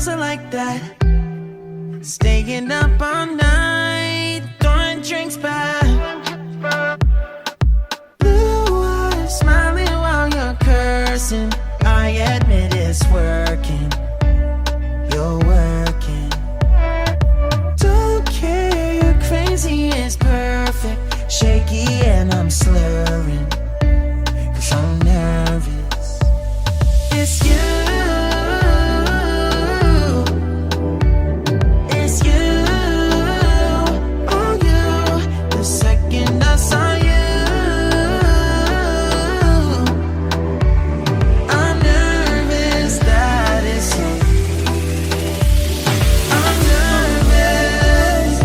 closer like that. Staying up all night, throwing drinks back. Blue eyes, smiling while you're cursing. I admit it's working. You're working. Don't care, you're crazy, it's perfect. Shaky and I'm slurring, 'cause I'm nervous. It's you. It's you. Oh, you. The second I saw you, I'm nervous that it's you. I'm nervous.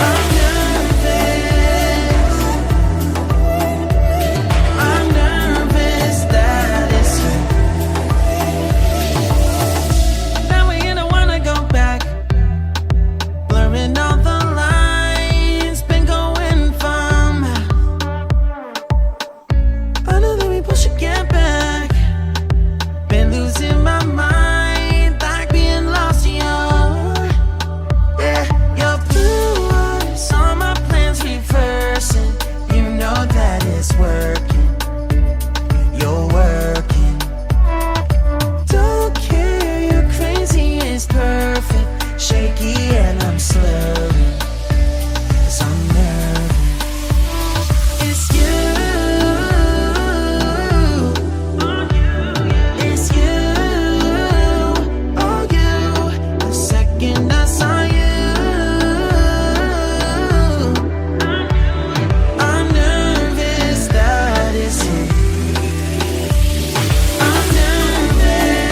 I'm nervous. I'm nervous that it's you. Now we don't wanna go back. Blurring all the lines, been going from. I know that we both should get back. Been losing my mind, like being lost in yeah, your blue eyes, all my plans reversing. You know that it's working. You're working. Don't care, you're crazy, it's perfect. Shaky and I'm slurring, 'cause I'm nervous. It's you. It's you. Oh, you. The second I saw you, I'm nervous that it's you. I'm nervous.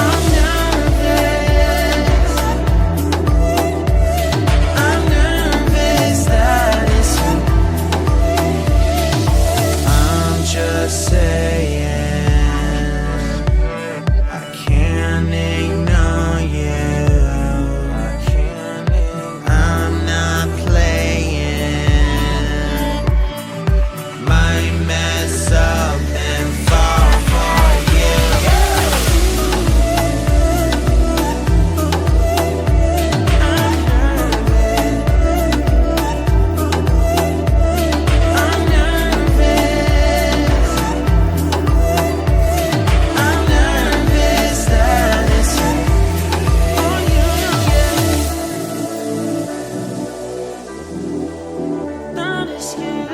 I'm nervous. I'm nervous that it's you. I'm just saying, I can't ignore you. I'm not playing. Might mess up and fall for you. I'm nervous. I'm nervous that it's you. Oh, you. That it's you.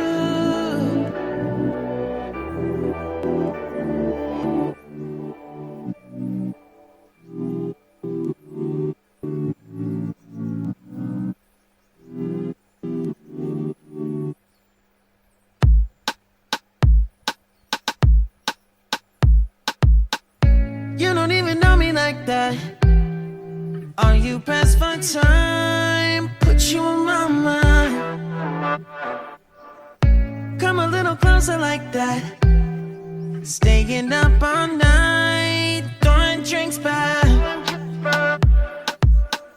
You don't even know me like that. Are you pressed for time? Put you on my mind. Come a little closer like that. Staying up all night, throwing drinks back.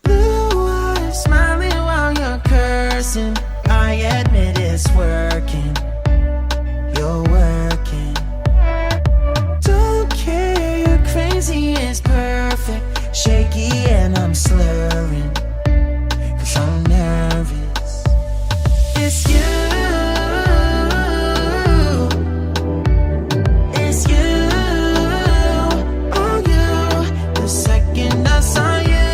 Blue eyes, smiling while you're cursing. I admit it's working. You're working. Don't care, you're crazy, it's perfect. Shaky and I'm slurring, 'cause I'm nervous. It's you. It's you. Oh, you. The second I saw you,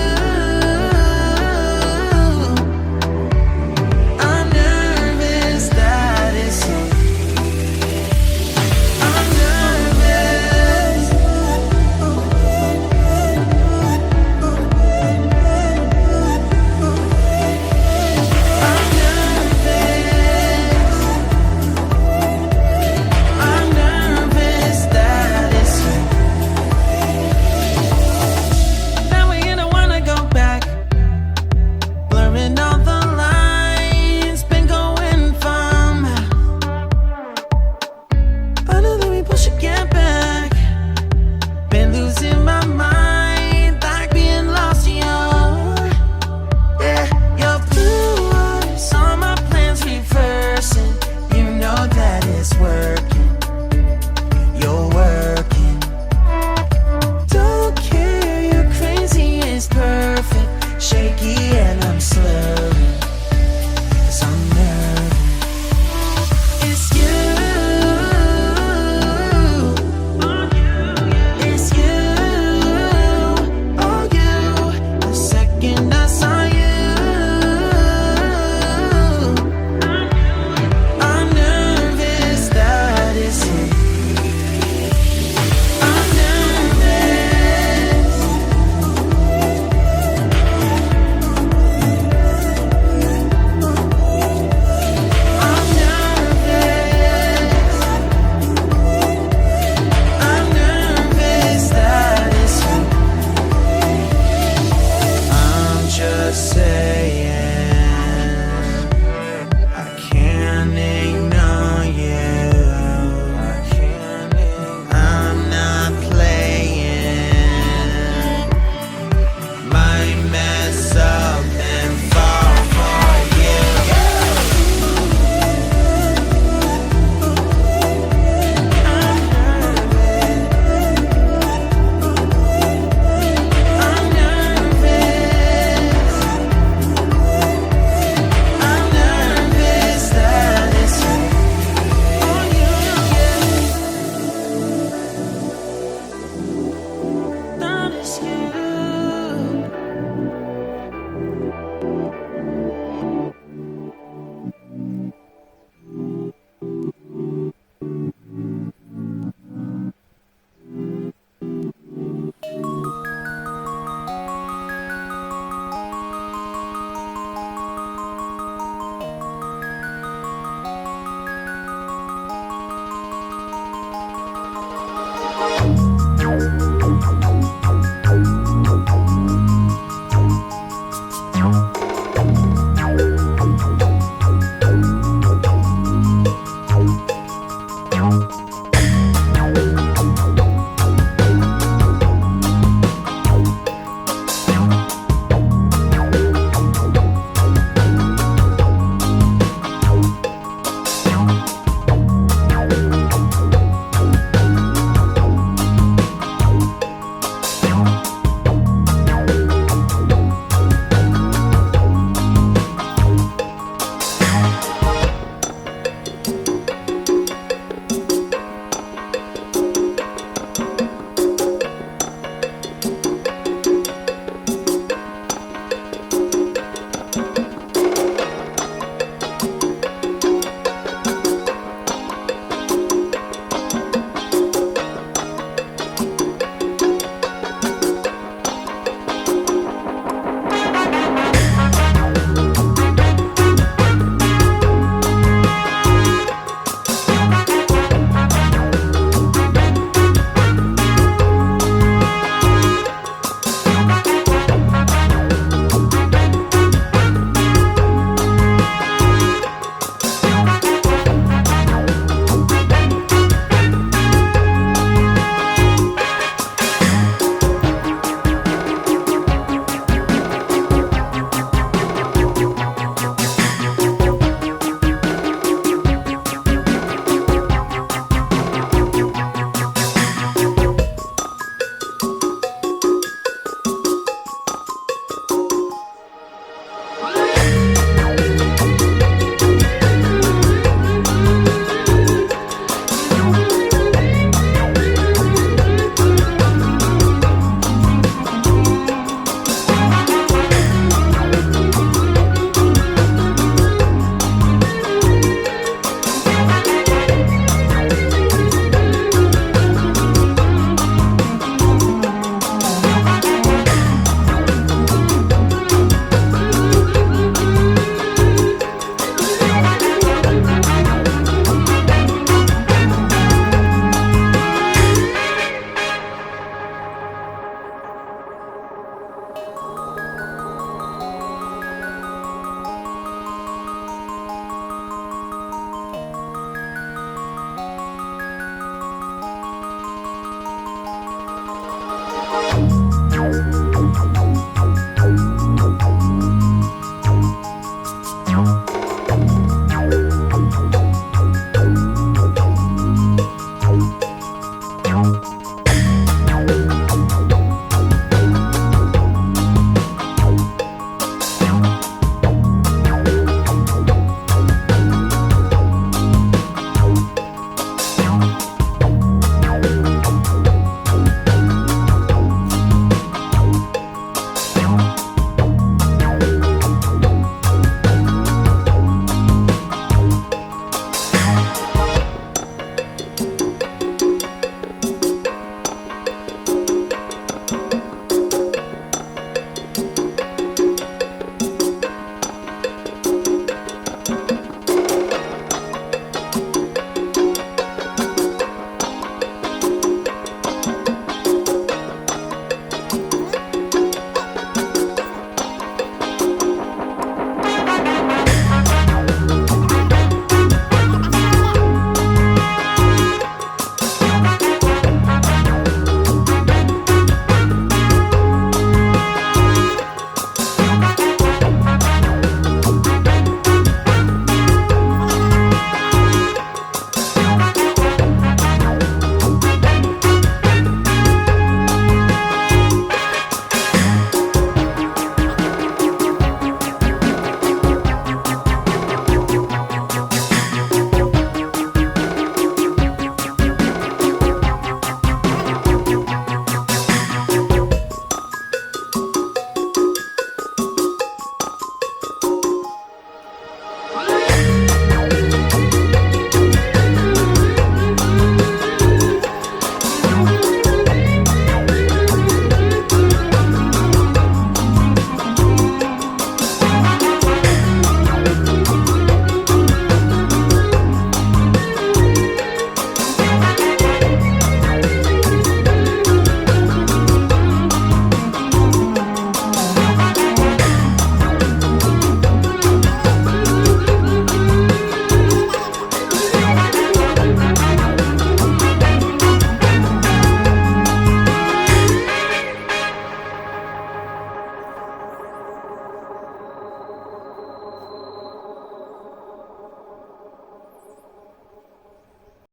I'm nervous that it's you. I'm nervous. losing my mind.